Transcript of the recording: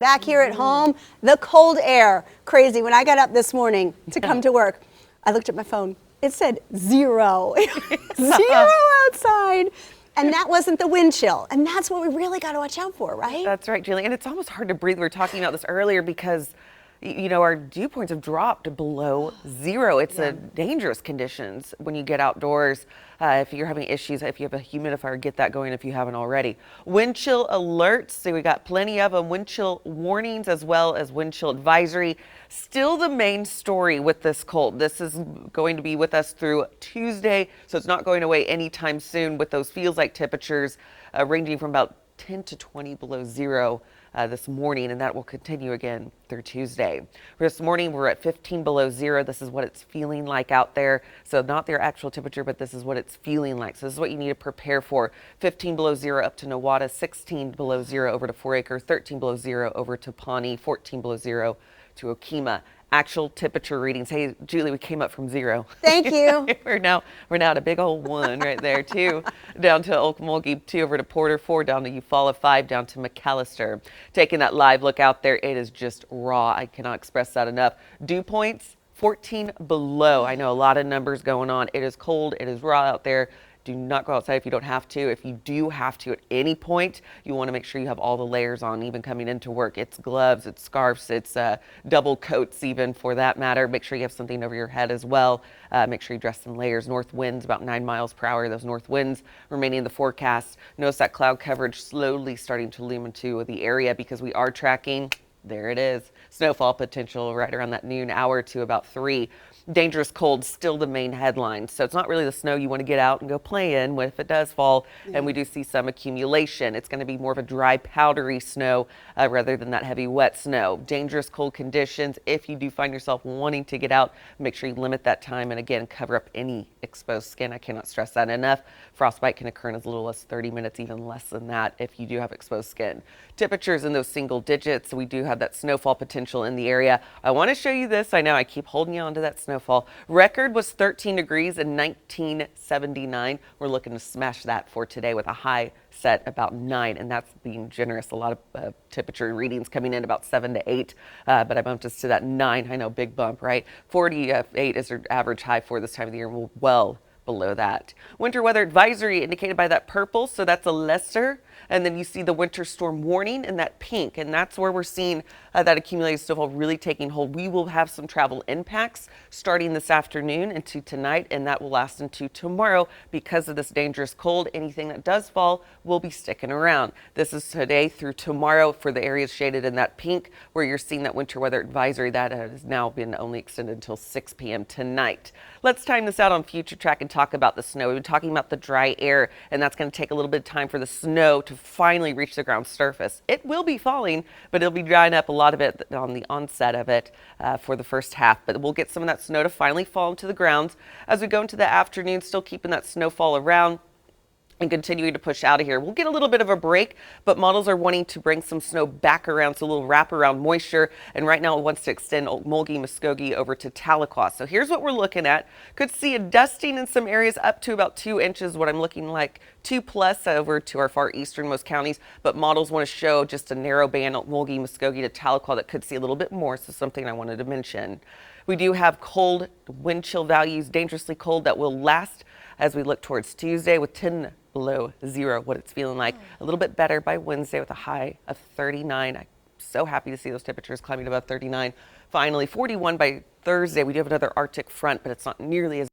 Back here at home, the cold air, crazy. When I got up this morning to come to work, I looked at my phone. It said 0, 0 outside. And that wasn't the wind chill. And that's what we really got to watch out for, right? That's right, Julie. And it's almost hard to breathe. We were talking about this earlier because, you know, our dew points have dropped below 0. It's a dangerous conditions when you get outdoors. If you're having issues, if you have a humidifier, get that going if you haven't already. Wind chill alerts. So we got plenty of them. Wind chill warnings as well as wind chill advisory. Still the main story with this cold. This is going to be with us through Tuesday. So it's not going away anytime soon with those feels like temperatures ranging from about 10 to 20 below 0 this morning, and that will continue again through Tuesday. This morning we're at 15 below 0. This is what it's feeling like out there. So not their actual temperature, but this is what it's feeling like. So this is what you need to prepare for. 15 below 0 up to Nowata, 16 below 0 over to 4 Acre, 13 below 0 over to Pawnee, 14 below 0 to Okemah. Actual temperature readings. Hey, Julie, we came up from 0. Thank you. we're now at a big old 1 right there, 2 down to Okmulgee, 2 over to Porter, 4 down to Eufaula, 5 down to McAllister. Taking that live look out there, it is just raw. I cannot express that enough. Dew points 14 below. I know a lot of numbers going on. It is cold. It is raw out there. Do not go outside if you don't have to. If you do have to at any point, you want to make sure you have all the layers on, even coming into work. It's gloves, it's scarves, it's double coats even for that matter. Make sure you have something over your head as well. Make sure you dress in layers. North winds about 9 miles per hour. Those north winds remaining in the forecast. Notice that cloud coverage slowly starting to loom into the area because we are tracking. There it is. Snowfall potential right around that noon hour to about 3. Dangerous cold, still the main headline. So it's not really the snow you want to get out and go play in if it does fall. And we do see some accumulation. It's going to be more of a dry, powdery snow rather than that heavy, wet snow. Dangerous cold conditions. If you do find yourself wanting to get out, make sure you limit that time. And again, cover up any exposed skin. I cannot stress that enough. Frostbite can occur in as little as 30 minutes, even less than that if you do have exposed skin. Temperatures in those single digits. We do have that snowfall potential in the area. I want to show you this. I know I keep holding you on to that snowfall. Record was 13 degrees in 1979. We're looking to smash that for today with a high set about 9, and that's being generous. A lot of temperature readings coming in about 7 to 8, but I bumped us to that 9. I know, big bump, right? 48 is our average high for this time of the year. We're well below that. Winter weather advisory indicated by that purple, so that's a lesser. And then you see the winter storm warning in that pink, and that's where we're seeing that accumulated snowfall really taking hold. We will have some travel impacts starting this afternoon into tonight, and that will last into tomorrow because of this dangerous cold. Anything that does fall will be sticking around. This is today through tomorrow for the areas shaded in that pink, where you're seeing that winter weather advisory that has now been only extended until 6 p.m. tonight. Let's time this out on Future Track and talk about the snow. We've been talking about the dry air, and that's going to take a little bit of time for the snow to finally reach the ground surface. It will be falling, but it'll be drying up a lot of it on the onset of it for the first half. But we'll get some of that snow to finally fall into the grounds as we go into the afternoon, still keeping that snowfall around and continuing to push out of here. We'll get a little bit of a break, but models are wanting to bring some snow back around, so a little wraparound moisture. And right now it wants to extend Okmulgee, Muskogee over to Tahlequah. So here's what we're looking at. Could see a dusting in some areas up to about 2 inches, what I'm looking like 2+ over to our far easternmost counties. But models want to show just a narrow band, Okmulgee, Muskogee to Tahlequah, that could see a little bit more. So something I wanted to mention. We do have cold wind chill values, dangerously cold, that will last as we look towards Tuesday with 10 below 0, what it's feeling like. A little bit better by Wednesday with a high of 39. I'm so happy to see those temperatures climbing above 39. Finally, 41 by Thursday. We do have another Arctic front, but it's not nearly as